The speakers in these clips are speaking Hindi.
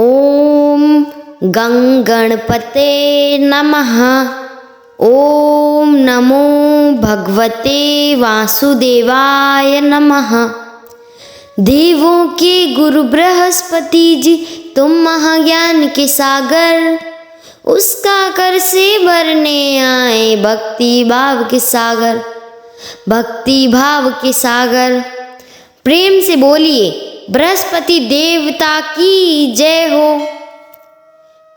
ओम गंगणपते नमः। ओम नमो भगवते वासुदेवाय नमः। देवों के गुरु बृहस्पति जी, तुम महाज्ञान के सागर, उसका कर से भरने आए भक्ति भाव के सागर। भक्ति भाव के सागर, प्रेम से बोलिए बृहस्पति देवता की जय हो।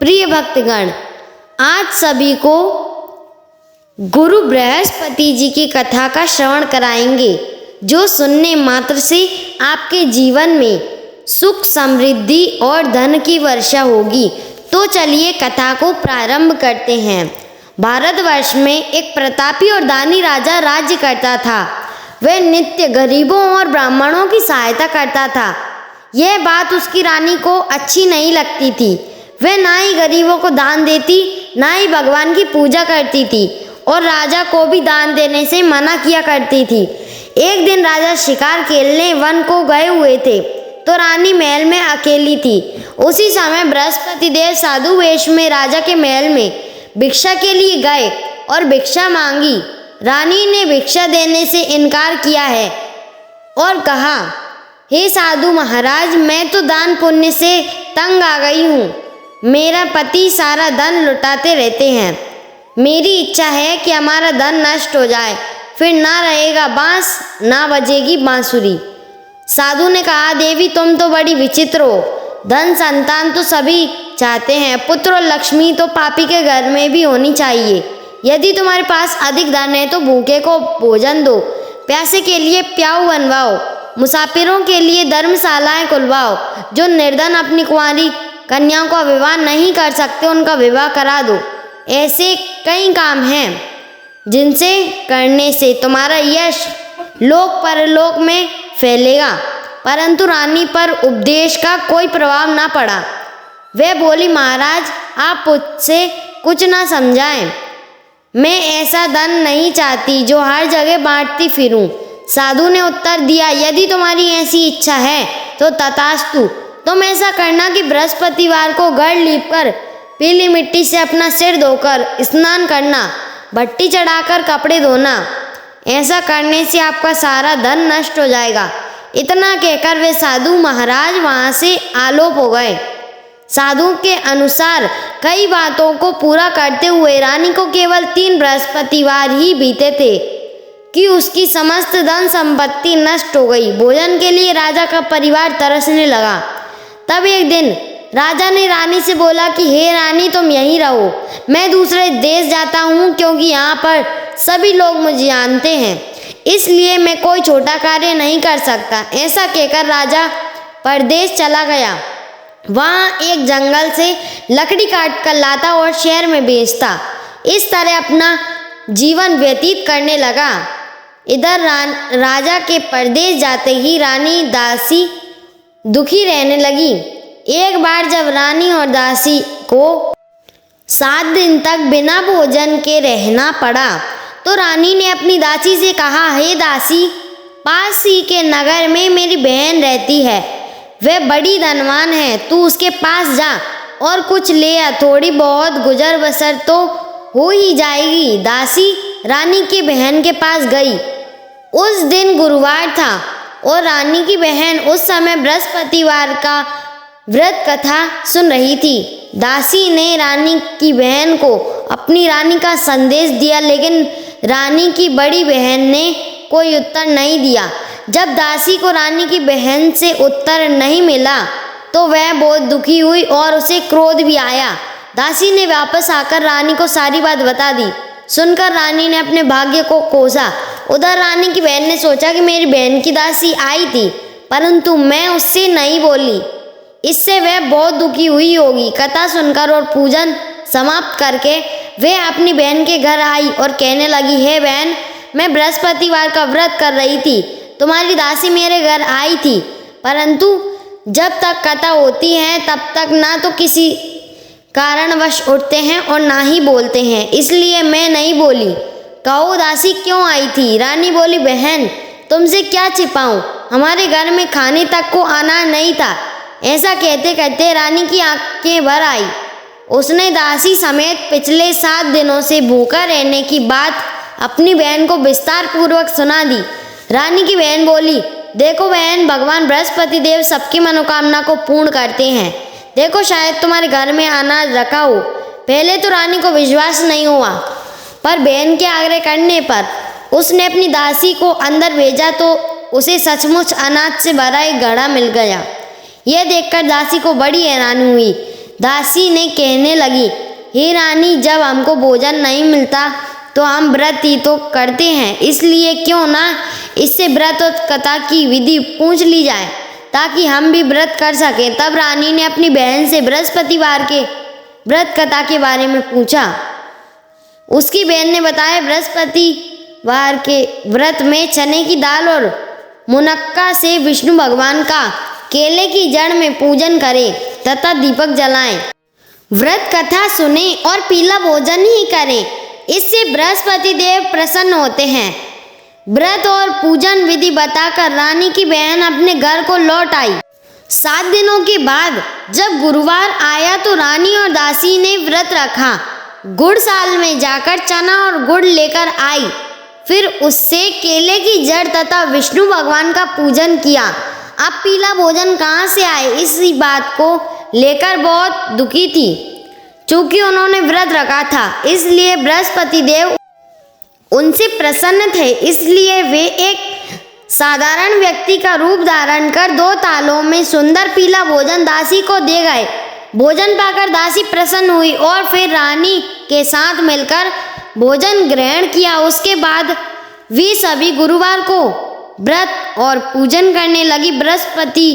प्रिय भक्तगण, आज सभी को गुरु बृहस्पति जी की कथा का श्रवण कराएंगे, जो सुनने मात्र से आपके जीवन में सुख समृद्धि और धन की वर्षा होगी। तो चलिए कथा को प्रारंभ करते हैं। भारतवर्ष में एक प्रतापी और दानी राजा राज्य करता था। वह नित्य गरीबों और ब्राह्मणों की सहायता करता था। यह बात उसकी रानी को अच्छी नहीं लगती थी। वह ना ही गरीबों को दान देती, ना ही भगवान की पूजा करती थी, और राजा को भी दान देने से मना किया करती थी। एक दिन राजा शिकार खेलने वन को गए हुए थे, तो रानी महल में अकेली थी। उसी समय बृहस्पति देव साधु वेश में राजा के महल में भिक्षा के लिए गए और भिक्षा मांगी। रानी ने भिक्षा देने से इनकार किया है और कहा, हे साधु महाराज, मैं तो दान पुण्य से तंग आ गई हूँ। मेरा पति सारा धन लुटाते रहते हैं। मेरी इच्छा है कि हमारा धन नष्ट हो जाए, फिर ना रहेगा बांस, ना बजेगी बांसुरी। साधु ने कहा, देवी तुम तो बड़ी विचित्र हो। धन संतान तो सभी चाहते हैं, पुत्र और लक्ष्मी तो पापी के घर में भी होनी चाहिए। यदि तुम्हारे पास अधिक धन है तो भूखे को भोजन दो, प्यासे के लिए प्याऊ बनवाओ, मुसाफिरों के लिए धर्मशालाएं खुलवाओ। जो निर्धन अपनी कुंवारी कन्याओं का विवाह नहीं कर सकते, उनका विवाह करा दो। ऐसे कई काम हैं जिनसे करने से तुम्हारा यश लोक परलोक में फैलेगा। परंतु रानी पर उपदेश का कोई प्रभाव ना पड़ा। वह बोली, महाराज आप मुझसे कुछ ना समझाएं। मैं ऐसा धन नहीं चाहती जो हर जगह बांटती फिरूं। साधु ने उत्तर दिया, यदि तुम्हारी ऐसी इच्छा है तो तथास्तु। तुम ऐसा करना कि बृहस्पतिवार को गढ़ लीपकर पीली मिट्टी से अपना सिर धोकर स्नान करना, भट्टी चढ़ाकर कपड़े धोना। ऐसा करने से आपका सारा धन नष्ट हो जाएगा। इतना कहकर वे साधु महाराज वहाँ से आलोप हो गए। साधु के अनुसार कई बातों को पूरा करते हुए रानी को केवल 3 बृहस्पतिवार ही बीते थे कि उसकी समस्त धन संपत्ति नष्ट हो गई। भोजन के लिए राजा का परिवार तरसने लगा। तब एक दिन राजा ने रानी से बोला कि हे रानी, तुम यहीं रहो, मैं दूसरे देश जाता हूँ, क्योंकि यहाँ पर सभी लोग मुझे जानते हैं, इसलिए मैं कोई छोटा कार्य नहीं कर सकता। ऐसा कहकर राजा परदेश चला गया। वहाँ एक जंगल से लकड़ी काट कर लाता और शहर में बेचता। इस तरह अपना जीवन व्यतीत करने लगा। इधर राजा के परदेश जाते ही रानी दासी दुखी रहने लगी। एक बार जब रानी और दासी को 7 दिन तक बिना भोजन के रहना पड़ा, तो रानी ने अपनी दासी से कहा, हे दासी, पास ही के नगर में मेरी बहन रहती है। वह बड़ी धनवान है, तू उसके पास जा और कुछ ले आ। थोड़ी बहुत गुजर बसर तो हो ही जाएगी। दासी रानी की बहन के पास गई। उस दिन गुरुवार था और रानी की बहन उस समय बृहस्पतिवार का व्रत कथा सुन रही थी। दासी ने रानी की बहन को अपनी रानी का संदेश दिया, लेकिन रानी की बड़ी बहन ने कोई उत्तर नहीं दिया। जब दासी को रानी की बहन से उत्तर नहीं मिला तो वह बहुत दुखी हुई और उसे क्रोध भी आया। दासी ने वापस आकर रानी को सारी बात बता दी। सुनकर रानी ने अपने भाग्य को कोसा। उधर रानी की बहन ने सोचा कि मेरी बहन की दासी आई थी, परंतु मैं उससे नहीं बोली, इससे वह बहुत दुखी हुई होगी। कथा सुनकर और पूजन समाप्त करके वह अपनी बहन के घर आई और कहने लगी, हे बहन, मैं बृहस्पतिवार का व्रत कर रही थी, तुम्हारी दासी मेरे घर आई थी, परंतु जब तक कथा होती है तब तक ना तो किसी कारणवश उठते हैं और ना ही बोलते हैं, इसलिए मैं नहीं बोली। कहो दासी क्यों आई थी? रानी बोली, बहन तुमसे क्या छिपाऊं, हमारे घर में खाने तक को अनाज नहीं था, ऐसा कहते कहते रानी की आंखें भर आई। उसने दासी समेत पिछले 7 दिनों से भूखा रहने की बात अपनी बहन को विस्तार पूर्वक सुना दी। रानी की बहन बोली, देखो बहन, भगवान बृहस्पति देव सबकी मनोकामना को पूर्ण करते हैं। देखो, शायद तुम्हारे घर में अनाज रखा हो। पहले तो रानी को विश्वास नहीं हुआ, पर बहन के आग्रह करने पर उसने अपनी दासी को अंदर भेजा तो उसे सचमुच अनाज से भरा एक घड़ा मिल गया। यह देखकर दासी को बड़ी हैरानी हुई। दासी ने कहने लगी, हे रानी, जब हमको भोजन नहीं मिलता तो हम व्रत ही तो करते हैं, इसलिए क्यों ना इससे व्रत और कथा की विधि पूछ ली जाए ताकि हम भी व्रत कर सकें। तब रानी ने अपनी बहन से बृहस्पतिवार के व्रत कथा के बारे में पूछा। उसकी बहन ने बताया, बृहस्पतिवार के व्रत में चने की दाल और मुनक्का से विष्णु भगवान का केले की जड़ में पूजन करें तथा दीपक जलाएं। व्रत कथा सुने और पीला भोजन ही करें, इससे बृहस्पति देव प्रसन्न होते हैं। व्रत और पूजन विधि बताकर रानी की बहन अपने घर को लौट आई। 7 दिनों के बाद जब गुरुवार आया तो रानी और दासी ने व्रत रखा। गुड़साल में जाकर चना और गुड़ लेकर आई, फिर उससे केले की जड़ तथा विष्णु भगवान का पूजन किया। अब पीला भोजन कहाँ से आए, इसी बात को लेकर बहुत दुखी थी। चूंकि उन्होंने व्रत रखा था, इसलिए बृहस्पति देव उनसे प्रसन्न थे। इसलिए वे एक साधारण व्यक्ति का रूप धारण कर 2 थालों में सुंदर पीला भोजन दासी को दे गए। भोजन पाकर दासी प्रसन्न हुई और फिर रानी के साथ मिलकर भोजन ग्रहण किया। उसके बाद वे सभी गुरुवार को व्रत और पूजन करने लगी। बृहस्पति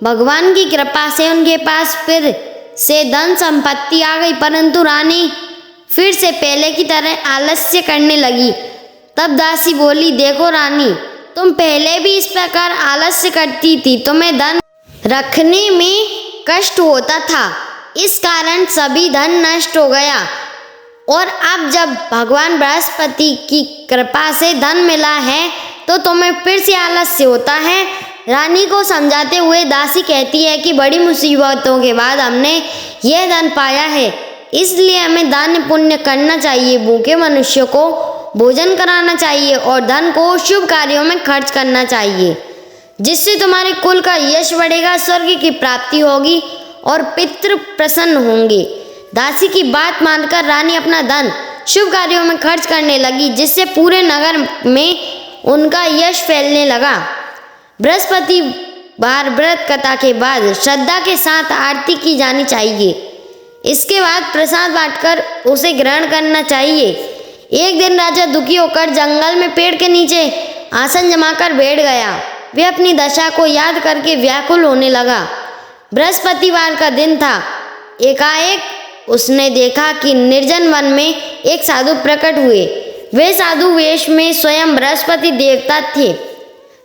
भगवान की कृपा से उनके पास फिर से धन संपत्ति आ गई, परंतु रानी फिर से पहले की तरह आलस्य करने लगी। तब दासी बोली, देखो रानी, तुम पहले भी इस प्रकार आलस्य करती थी, तुम्हें धन रखने में कष्ट होता था, इस कारण सभी धन नष्ट हो गया। और अब जब भगवान बृहस्पति की कृपा से धन मिला है तो तुम्हें फिर से आलस्य होता है। रानी को समझाते हुए दासी कहती है कि बड़ी मुसीबतों के बाद हमने यह धन पाया है, इसलिए हमें दान पुण्य करना चाहिए, भूखे मनुष्यों को भोजन कराना चाहिए और धन को शुभ कार्यों में खर्च करना चाहिए, जिससे तुम्हारे कुल का यश बढ़ेगा, स्वर्ग की प्राप्ति होगी और पितृ प्रसन्न होंगे। दासी की बात मानकर रानी अपना धन शुभ कार्यों में खर्च करने लगी, जिससे पूरे नगर में उनका यश फैलने लगा। बृहस्पतिवार व्रत कथा के बाद श्रद्धा के साथ आरती की जानी चाहिए। इसके बाद प्रसाद बांटकर उसे ग्रहण करना चाहिए। एक दिन राजा दुखी होकर जंगल में पेड़ के नीचे आसन जमाकर बैठ गया। वे अपनी दशा को याद करके व्याकुल होने लगा। बृहस्पतिवार का दिन था। एकाएक उसने देखा कि निर्जन वन में एक साधु प्रकट हुए। वे साधु वेश में स्वयं बृहस्पति देवता थे।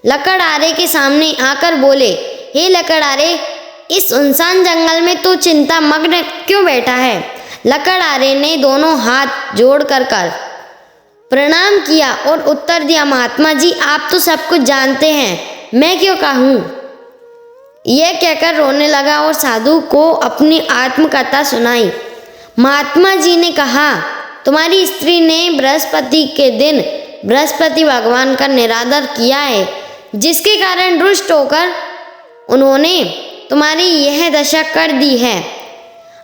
लकड़हारे के सामने आकर बोले, हे लकड़हारे, इस सुनसान जंगल में तू चिंता मग्न क्यों बैठा है? लकड़हारे ने दोनों हाथ जोड़कर प्रणाम किया और उत्तर दिया, महात्मा जी, आप तो सब कुछ जानते हैं, मैं क्यों कहूँ? यह कहकर रोने लगा और साधु को अपनी आत्मकथा सुनाई। महात्मा जी ने कहा, तुम्हारी स्त्री ने बृहस्पति के दिन बृहस्पति भगवान का निरादर किया है, जिसके कारण रुष्ट होकर उन्होंने तुम्हारी यह दशा कर दी है।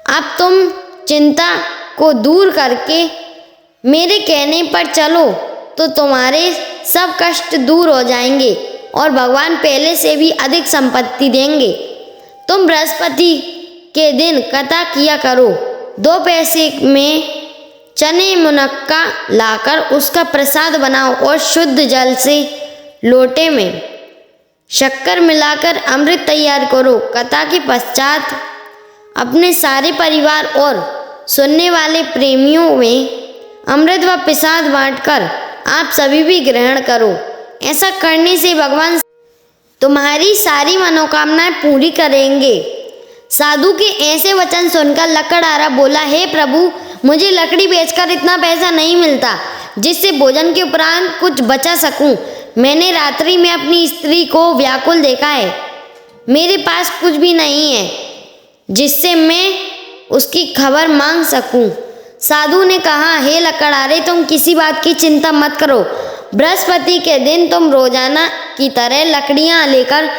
अब तुम चिंता को दूर करके मेरे कहने पर चलो तो तुम्हारे सब कष्ट दूर हो जाएंगे और भगवान पहले से भी अधिक संपत्ति देंगे। तुम बृहस्पति के दिन कथा किया करो। 2 पैसे में चने मुनक्का लाकर उसका प्रसाद बनाओ और शुद्ध जल से लोटे में शक्कर मिलाकर अमृत तैयार करो। कथा के पश्चात अपने सारे परिवार और सुनने वाले प्रेमियों में अमृत व प्रसाद बांटकर आप सभी भी ग्रहण करो। ऐसा करने से भगवान तुम्हारी सारी मनोकामनाएं पूरी करेंगे। साधु के ऐसे वचन सुनकर लकड़हारा बोला, हे प्रभु, मुझे लकड़ी बेचकर इतना पैसा नहीं मिलता जिससे भोजन के उपरांत कुछ बचा सकूं। मैंने रात्रि में अपनी स्त्री को व्याकुल देखा है। मेरे पास कुछ भी नहीं है जिससे मैं उसकी खबर मांग सकूं। साधु ने कहा, हे लकड़हारे, तुम किसी बात की चिंता मत करो। बृहस्पति के दिन तुम रोजाना की तरह लकड़ियां लेकर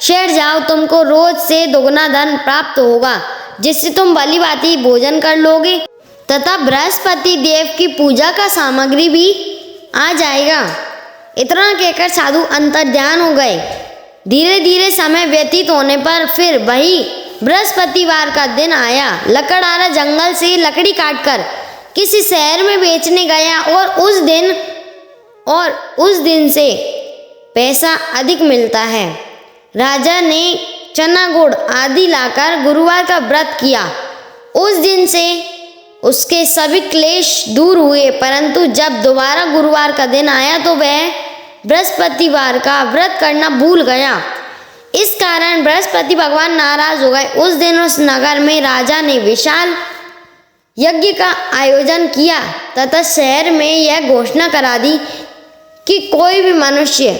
शहर जाओ। तुमको रोज से दुगना धन प्राप्त होगा, जिससे तुम भली भांति भोजन कर लोगे तथा बृहस्पति देव की पूजा का सामग्री भी आ जाएगा। इतना कहकर साधु अंतर्ध्यान हो गए। धीरे धीरे समय व्यतीत होने पर फिर वही बृहस्पतिवार का दिन आया। लकड़हारा जंगल से लकड़ी काटकर किसी शहर में बेचने गया और उस दिन से पैसा अधिक मिलता है। राजा ने चना गुड़ आदि लाकर गुरुवार का व्रत किया। उस दिन से उसके सभी क्लेश दूर हुए, परंतु जब दोबारा गुरुवार का दिन आया तो वह बृहस्पतिवार का व्रत करना भूल गया। इस कारण बृहस्पति भगवान नाराज हो गए। उस दिन उस नगर में राजा ने विशाल यज्ञ का आयोजन किया तथा शहर में यह घोषणा करा दी कि कोई भी मनुष्य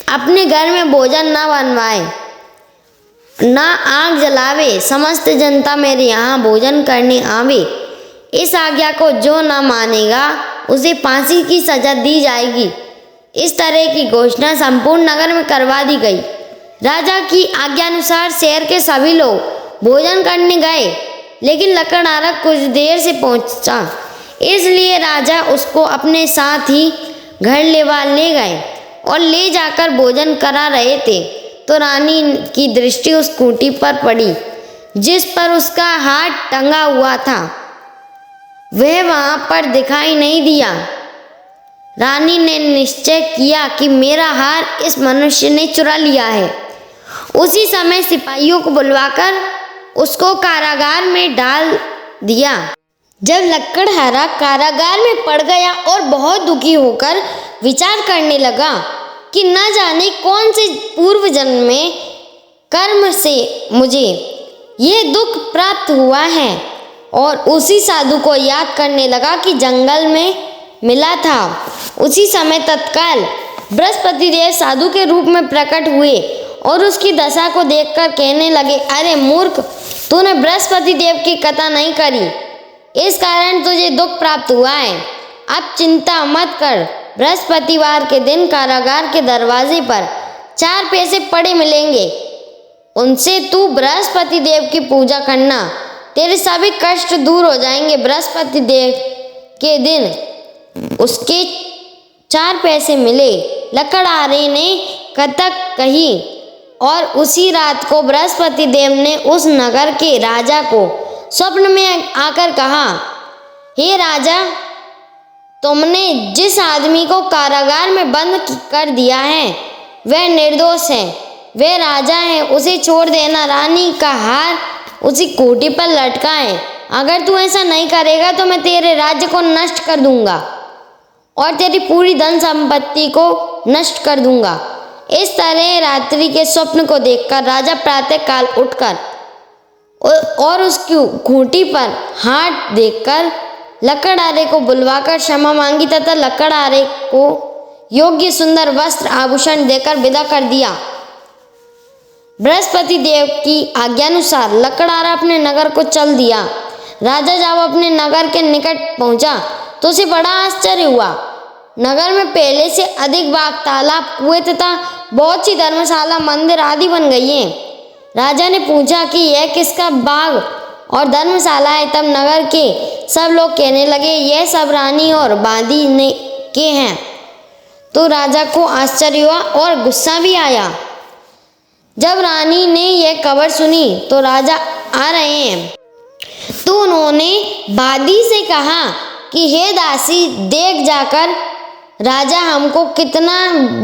अपने घर में भोजन न बनवाए, न आग जलावे। समस्त जनता मेरे यहाँ भोजन करने आवे। इस आज्ञा को जो न मानेगा उसे फांसी की सजा दी जाएगी। इस तरह की घोषणा संपूर्ण नगर में करवा दी गई। राजा की आज्ञानुसार शहर के सभी लोग भोजन करने गए, लेकिन लकड़हारा कुछ देर से पहुंचा, इसलिए राजा उसको अपने साथ ही घर ले गए और ले जाकर भोजन करा रहे थे तो रानी की दृष्टि उस खूंटी पर पड़ी जिस पर उसका हाथ टंगा हुआ था। वह वहां पर दिखाई नहीं दिया। रानी ने निश्चय किया कि मेरा हार इस मनुष्य ने चुरा लिया है। उसी समय सिपाहियों को बुलवाकर उसको कारागार में डाल दिया। जब लकड़हारा कारागार में पड़ गया और बहुत दुखी होकर विचार करने लगा कि न जाने कौन से पूर्व जन्म में कर्म से मुझे ये दुख प्राप्त हुआ है, और उसी साधु को याद करने लगा कि जंगल में मिला था। उसी समय तत्काल बृहस्पति देव साधु के रूप में प्रकट हुए और उसकी दशा को देखकर कहने लगे, अरे मूर्ख, तूने बृहस्पति देव की कथा नहीं करी, इस कारण तुझे दुख प्राप्त हुआ है। अब चिंता मत कर। बृहस्पतिवार के दिन कारागार के दरवाजे पर 4 पैसे पड़े मिलेंगे, उनसे तू बृहस्पति देव की पूजा करना, तेरे सभी कष्ट दूर हो जाएंगे। बृहस्पति देव के दिन उसके 4 पैसे मिले। लकड़हारे ने कथा कही और उसी रात को बृहस्पति देव ने उस नगर के राजा को स्वप्न में आकर कहा, हे राजा, तुमने जिस आदमी को कारागार में बंद कर दिया है वह निर्दोष है, वह राजा है, उसे छोड़ देना। रानी का हार उसी खूंटी पर लटका है। अगर तू ऐसा नहीं करेगा तो मैं तेरे राज्य को नष्ट कर दूंगा और तेरी पूरी धन संपत्ति को नष्ट कर दूंगा। इस तरह रात्रि के स्वप्न को देखकर राजा प्रातः काल उठकर और उसकी खूंटी पर हाथ देखकर लकड़हारे को बुलवाकर क्षमा मांगी तथा लकड़हारे को योग्य सुंदर वस्त्र आभूषण देकर विदा कर दिया। बृहस्पति देव की आज्ञानुसार लकड़हारा अपने नगर को चल दिया। राजा जब अपने नगर के निकट पहुंचा तो उसे बड़ा आश्चर्य हुआ। नगर में पहले से अधिक बाग, तालाब, कुएं तथा बहुत सी धर्मशाला, मंदिर आदि बन गई हैं। राजा ने पूछा कि यह किसका बाग और धर्मशाला है। तब नगर के सब लोग कहने लगे, यह सब रानी और बांदी ने के हैं। तो राजा को आश्चर्य हुआ और गुस्सा भी आया। जब रानी ने यह खबर सुनी तो राजा आ रहे हैं तो उन्होंने बादी से कहा कि हे दासी, देख जाकर राजा हमको कितना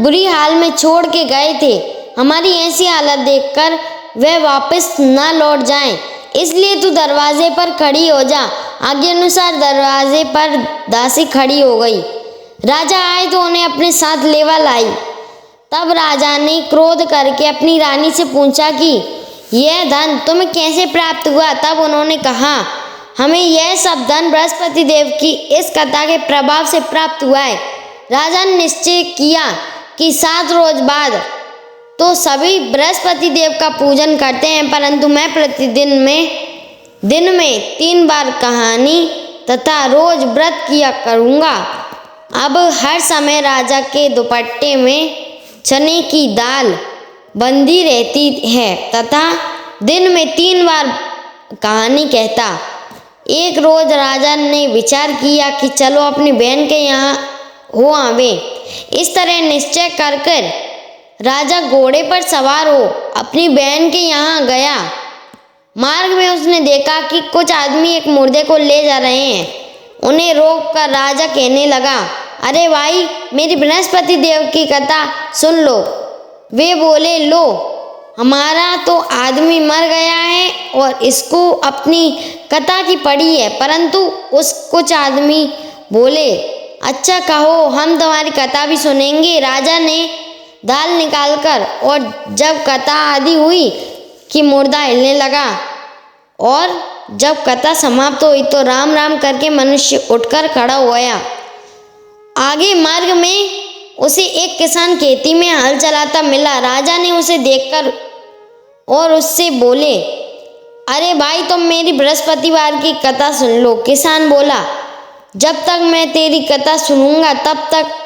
बुरी हाल में छोड़ के गए थे। हमारी ऐसी हालत देखकर वह वापस न लौट जाएं, इसलिए तू दरवाजे पर खड़ी हो जा। आज्ञानुसार दरवाजे पर दासी खड़ी हो गई। राजा आए तो उन्हें अपने साथ लेवा लाई। तब राजा ने क्रोध करके अपनी रानी से पूछा कि यह धन तुम्हें कैसे प्राप्त हुआ। तब उन्होंने कहा, हमें यह सब धन बृहस्पति देव की इस कथा के प्रभाव से प्राप्त हुआ है। राजा ने निश्चय किया कि 7 रोज बाद तो सभी बृहस्पति देव का पूजन करते हैं, परंतु मैं प्रतिदिन दिन में 3 बार कहानी तथा रोज व्रत किया करूँगा। अब हर समय राजा के दुपट्टे में चने की दाल बंधी रहती है तथा दिन में 3 बार कहानी कहता। एक रोज राजा ने विचार किया कि चलो अपनी बहन के यहाँ हो आवे। इस तरह निश्चय कर राजा घोड़े पर सवार हो अपनी बहन के यहाँ गया। मार्ग में उसने देखा कि कुछ आदमी एक मुर्दे को ले जा रहे हैं। उन्हें रोक कर राजा कहने लगा, अरे भाई, मेरी बृहस्पति देव की कथा सुन लो। वे बोले, लो, हमारा तो आदमी मर गया है और इसको अपनी कथा की पड़ी है। परंतु कुछ आदमी बोले, अच्छा कहो, हम तुम्हारी कथा भी सुनेंगे। राजा ने दाल निकालकर और जब कथा आदि हुई कि मुर्दा हिलने लगा और जब कथा समाप्त हुई तो राम राम करके मनुष्य उठकर खड़ा हो गया। आगे मार्ग में उसे एक किसान खेती में हल चलाता मिला। राजा ने उसे देखकर और उससे बोले, अरे भाई, तुम मेरी बृहस्पतिवार की कथा सुन लो। किसान बोला, जब तक मैं तेरी कथा सुनूंगा तब तक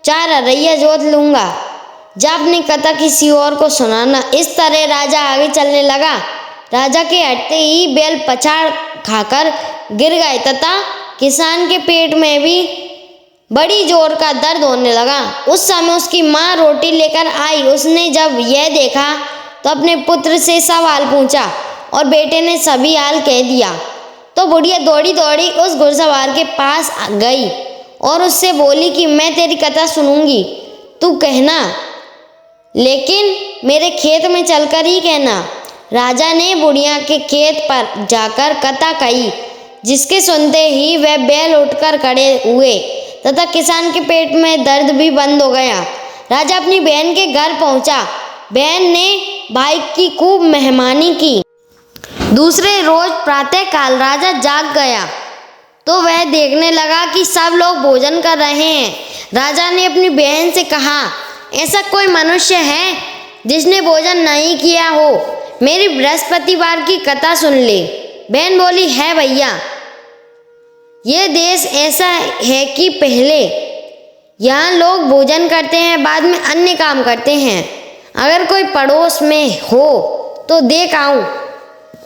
4 अरैया जोत लूँगा। जा अपनी कथा किसी और को सुनाना। इस तरह राजा आगे चलने लगा। राजा के हटते ही बैल पछाड़ खाकर गिर गए तथा किसान के पेट में भी बड़ी जोर का दर्द होने लगा। उस समय उसकी माँ रोटी लेकर आई। उसने जब यह देखा तो अपने पुत्र से सब हाल पूछा और बेटे ने सभी हाल कह दिया। तो बुढ़िया दौड़ी दौड़ी उस घुड़सवार के पास गई और उससे बोली कि मैं तेरी कथा सुनूंगी, तू कहना, लेकिन मेरे खेत में चलकर ही कहना। राजा ने बुढ़िया के खेत पर जाकर कथा कही, जिसके सुनते ही वह बैल उठकर खड़े हुए तथा किसान के पेट में दर्द भी बंद हो गया। राजा अपनी बहन के घर पहुंचा। बहन ने भाई की खूब मेहमानी की। दूसरे रोज प्रातःकाल राजा जाग गया तो वह देखने लगा कि सब लोग भोजन कर रहे हैं। राजा ने अपनी बहन से कहा, ऐसा कोई मनुष्य है जिसने भोजन नहीं किया हो? मेरी बृहस्पतिवार की कथा सुन ले। बहन बोली, है भैया, ये देश ऐसा है कि पहले यहाँ लोग भोजन करते हैं, बाद में अन्य काम करते हैं। अगर कोई पड़ोस में हो तो देख आऊँ।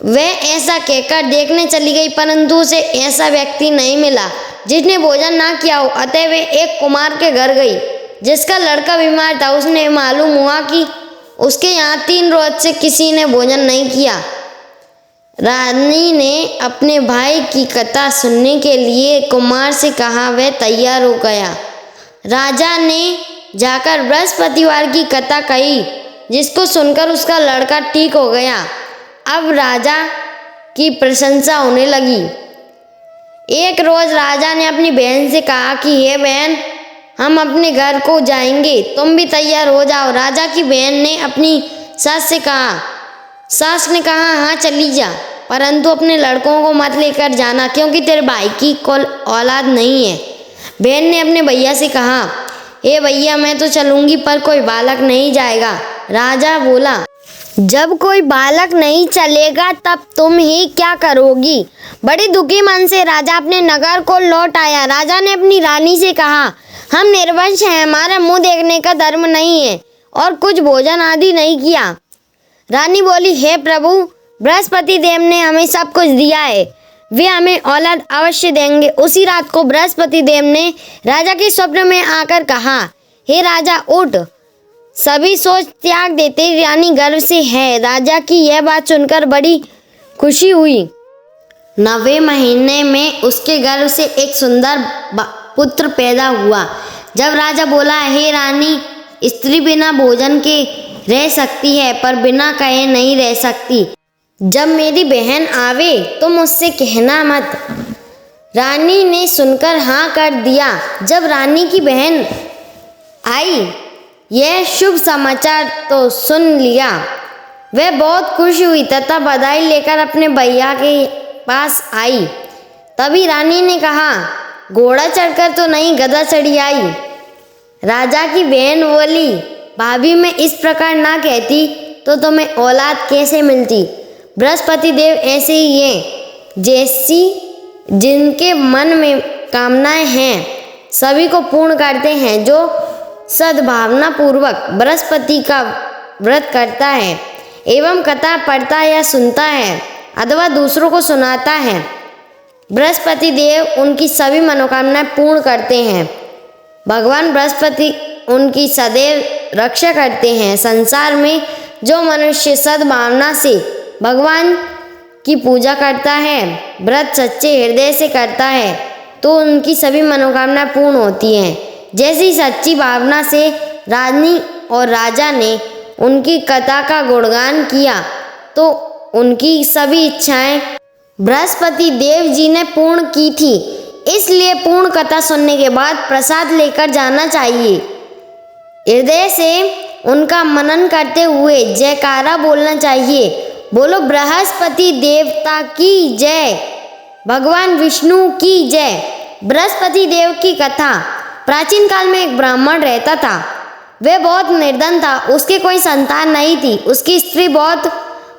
वह ऐसा कहकर देखने चली गई, परंतु उसे ऐसा व्यक्ति नहीं मिला जिसने भोजन ना किया हो। अतः वे एक कुमार के घर गई जिसका लड़का बीमार था। उसने मालूम हुआ कि उसके यहाँ 3 रोज से किसी ने भोजन नहीं किया। रानी ने अपने भाई की कथा सुनने के लिए कुमार से कहा। वह तैयार हो गया। राजा ने जाकर बृहस्पतिवार की कथा कही, जिसको सुनकर उसका लड़का ठीक हो गया। अब राजा की प्रशंसा होने लगी। एक रोज राजा ने अपनी बहन से कहा कि हे बहन, हम अपने घर को जाएंगे, तुम भी तैयार हो जाओ। राजा की बहन ने अपनी सास से कहा। सास ने कहा, हाँ चली जा, परंतु अपने लड़कों को मत लेकर जाना, क्योंकि तेरे भाई की कोई औलाद नहीं है। बहन ने अपने भैया से कहा, हे भैया, मैं तो चलूंगी पर कोई बालक नहीं जाएगा। राजा बोला, जब कोई बालक नहीं चलेगा तब तुम ही क्या करोगी? बड़ी दुखी मन से राजा अपने नगर को लौट आया। राजा ने अपनी रानी से कहा, हम निर्वंश हैं, हमारा मुंह देखने का धर्म नहीं है और कुछ भोजन आदि नहीं किया। रानी बोली, हे प्रभु, बृहस्पति देव ने हमें सब कुछ दिया है, वे हमें औलाद अवश्य देंगे। उसी रात को बृहस्पति देव ने राजा के स्वप्न में आकर कहा, हे राजा, उठ। सभी सोच त्याग देते रानी गर्व से है। राजा की यह बात सुनकर बड़ी खुशी हुई। 9वें महीने में उसके गर्भ से एक सुंदर पुत्र पैदा हुआ। जब राजा बोला, हे रानी, स्त्री बिना भोजन के रह सकती है पर बिना कहे नहीं रह सकती। जब मेरी बहन आवे तो मुझसे कहना मत। रानी ने सुनकर हाँ कर दिया। जब रानी की बहन आई, यह शुभ समाचार तो सुन लिया, वह बहुत खुश हुई तथा बधाई लेकर अपने भैया के पास आई। तभी रानी ने कहा, घोड़ा चढ़कर तो नहीं, गधा चढ़ी आई। राजा की बहन बोली, भाभी मैं इस प्रकार ना कहती तो तुम्हें औलाद कैसे मिलती। बृहस्पति देव ऐसे ही हैं, जैसी जिनके मन में कामनाएं हैं सभी को पूर्ण करते हैं। जो सद्भावना पूर्वक बृहस्पति का व्रत करता है एवं कथा पढ़ता या सुनता है अथवा दूसरों को सुनाता है, बृहस्पति देव उनकी सभी मनोकामनाएं पूर्ण करते हैं। भगवान बृहस्पति उनकी सदैव रक्षा करते हैं। संसार में जो मनुष्य सद्भावना से भगवान की पूजा करता है, व्रत सच्चे हृदय से करता है, तो उनकी सभी मनोकामनाएं पूर्ण होती हैं। जैसी सच्ची भावना से रानी और राजा ने उनकी कथा का गुणगान किया तो उनकी सभी इच्छाएं बृहस्पति देव जी ने पूर्ण की थी। इसलिए पूर्ण कथा सुनने के बाद प्रसाद लेकर जाना चाहिए। हृदय से उनका मनन करते हुए जयकारा बोलना चाहिए। बोलो बृहस्पति देवता की जय, भगवान विष्णु की जय। बृहस्पति देव की कथा। प्राचीन काल में एक ब्राह्मण रहता था। वह बहुत निर्धन था, उसकी कोई संतान नहीं थी। उसकी स्त्री बहुत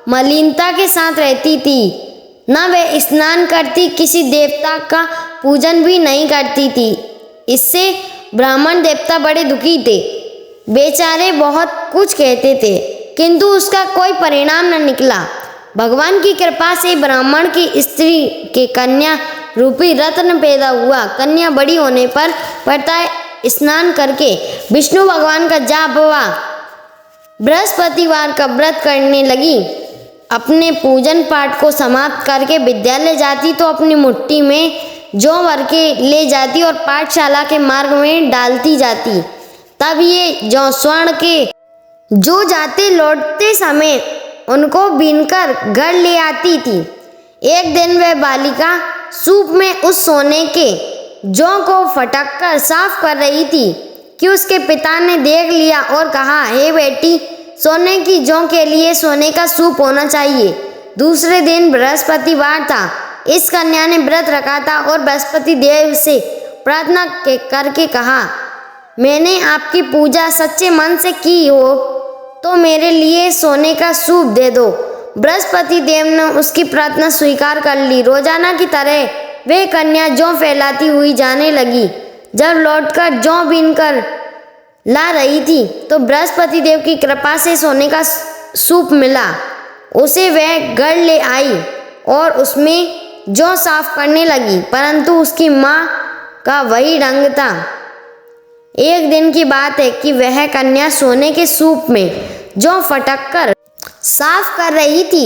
मलिनता के साथ रहती थी, न वह स्नान करती, किसी देवता का पूजन भी नहीं करती थी। इससे ब्राह्मण देवता बड़े दुखी थे। बेचारे बहुत कुछ कहते थे किंतु उसका कोई परिणाम न निकला। भगवान की कृपा से ब्राह्मण की स्त्री के कन्या रूपी रत्न पैदा हुआ। कन्या बड़ी होने पर प्रातः स्नान करके विष्णु भगवान का जाप हुआ, बृहस्पतिवार का व्रत करने लगी। अपने पूजन पाठ को समाप्त करके विद्यालय जाती तो अपनी मुट्ठी में जौ भर के ले जाती और पाठशाला के मार्ग में डालती जाती। तब ये जौ स्वर्ण के जो जाते लौटते समय उनको बीनकर घर ले आती थी। एक दिन वह बालिका सूप में उस सोने के जौ को फटक कर साफ कर रही थी कि उसके पिता ने देख लिया और कहा, हे बेटी, सोने की जौ के लिए सोने का सूप होना चाहिए। दूसरे दिन बृहस्पतिवार था। इस कन्या ने व्रत रखा था और बृहस्पति देव से प्रार्थना करके कहा, मैंने आपकी पूजा सच्चे मन से की हो तो मेरे लिए सोने का सूप दे दो। बृहस्पति देव ने उसकी प्रार्थना स्वीकार कर ली। रोजाना की तरह वह कन्या जौ फैलाती हुई जाने लगी। जब लौटकर जौ बीनकर ला रही थी तो बृहस्पति देव की कृपा से सोने का सूप मिला। उसे वह घर ले आई और उसमें जौ साफ करने लगी, परंतु उसकी माँ का वही ढंग था। एक दिन की बात है कि वह कन्या सोने के सूप में जौ फटक कर साफ कर रही थी।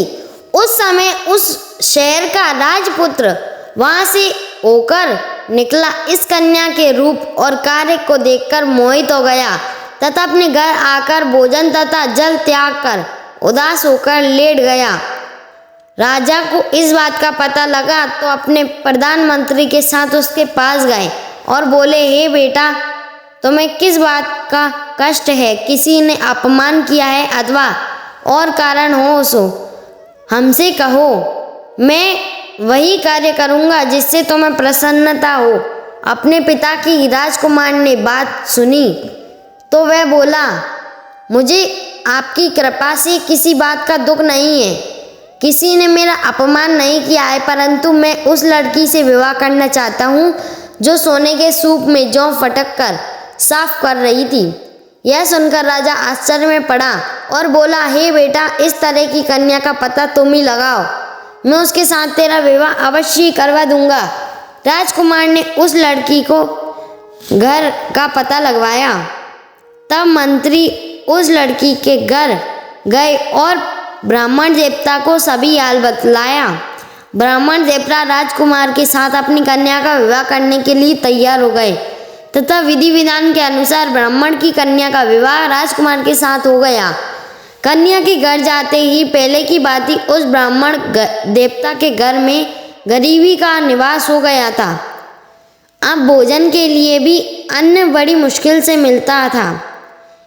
उस समय उस शहर का राजपुत्र वहां से होकर निकला। इस कन्या के रूप और कार्य को देखकर मोहित हो गया तथा अपने घर आकर भोजन तथा जल त्याग कर उदास होकर लेट गया। राजा को इस बात का पता लगा तो अपने प्रधानमंत्री के साथ उसके पास गए और बोले, हे बेटा, तुम्हें किस बात का कष्ट है? किसी ने अपमान किया है अथवा और कारण हो सो हमसे कहो, मैं वही कार्य करूँगा जिससे तुम्हें प्रसन्नता हो। अपने पिता की राजकुमार ने बात सुनी तो वह बोला, मुझे आपकी कृपा से किसी बात का दुख नहीं है। किसी ने मेरा अपमान नहीं किया है, परंतु मैं उस लड़की से विवाह करना चाहता हूँ जो सोने के सूप में जौ फटक कर साफ कर रही थी। यह सुनकर राजा आश्चर्य में पड़ा और बोला, हे बेटा, इस तरह की कन्या का पता तुम ही लगाओ, मैं उसके साथ तेरा विवाह अवश्य करवा दूंगा। राजकुमार ने उस लड़की को घर का पता लगवाया। तब मंत्री उस लड़की के घर गए और ब्राह्मण देवता को सभी हाल बतलाया। ब्राह्मण देवता राजकुमार के साथ अपनी कन्या का विवाह करने के लिए तैयार हो गए तथा विधि विधान के अनुसार ब्राह्मण की कन्या का विवाह राजकुमार के साथ हो गया। कन्या के घर जाते ही पहले की बात ही उस ब्राह्मण देवता के घर में गरीबी का निवास हो गया था। अब भोजन के लिए भी अन्न बड़ी मुश्किल से मिलता था।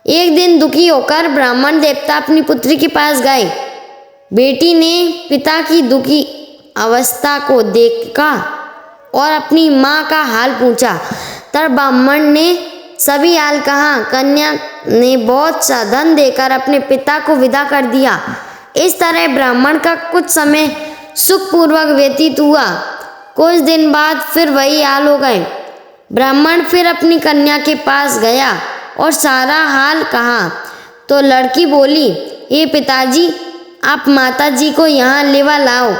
एक दिन दुखी होकर ब्राह्मण देवता अपनी पुत्री के पास गए। बेटी ने पिता की दुखी अवस्था को देखा और अपनी माँ का हाल पूछा। तब ब्राह्मण ने सभी हाल कहा। कन्या ने बहुत सा धन देकर अपने पिता को विदा कर दिया। इस तरह ब्राह्मण का कुछ समय सुखपूर्वक व्यतीत हुआ। कुछ दिन बाद फिर वही हाल हो गए। ब्राह्मण फिर अपनी कन्या के पास गया और सारा हाल कहा तो लड़की बोली, हे पिताजी, आप माता जी को यहाँ लेवा लाओ,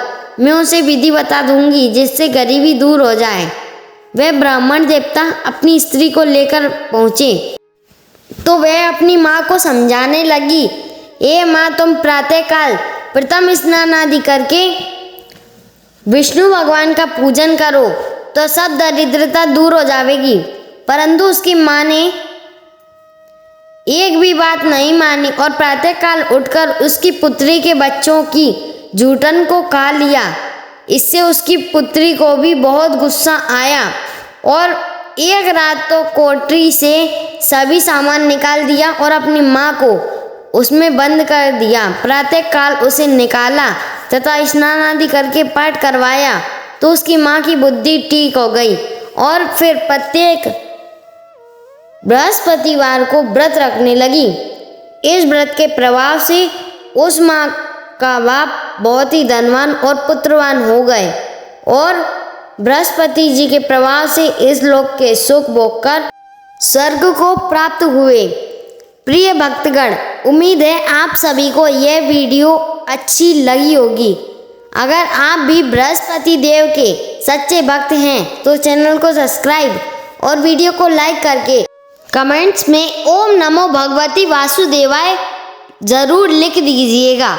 मैं उसे विधि बता दूंगी जिससे गरीबी दूर हो जाए। वह ब्राह्मण देवता अपनी स्त्री को लेकर पहुँचे तो वह अपनी माँ को समझाने लगी, ए माँ, तुम प्रातःकाल प्रथम स्नान आदि करके विष्णु भगवान का पूजन करो तो सब दरिद्रता दूर हो जाएगी। परंतु उसकी माँ ने एक भी बात नहीं मानी और प्रातःकाल उठकर उसकी पुत्री के बच्चों की जूठन को खा लिया। इससे उसकी पुत्री को भी बहुत गुस्सा आया और एक रात तो कोठरी से सभी सामान निकाल दिया और अपनी माँ को उसमें बंद कर दिया। प्रातःकाल उसे निकाला तथा स्नान आदि करके पाठ करवाया तो उसकी माँ की बुद्धि ठीक हो गई और फिर प्रत्येक बृहस्पतिवार को व्रत रखने लगी। इस व्रत के प्रभाव से उस माँ का बाप बहुत ही धनवान और पुत्रवान हो गए और बृहस्पति जी के प्रभाव से इस लोक के सुख भोग कर स्वर्ग को प्राप्त हुए। प्रिय भक्तगण, उम्मीद है आप सभी को यह वीडियो अच्छी लगी होगी। अगर आप भी बृहस्पति देव के सच्चे भक्त हैं तो चैनल को सब्सक्राइब और वीडियो को लाइक करके कमेंट्स में ओम नमो भगवती वासुदेवाय जरूर लिख दीजिएगा।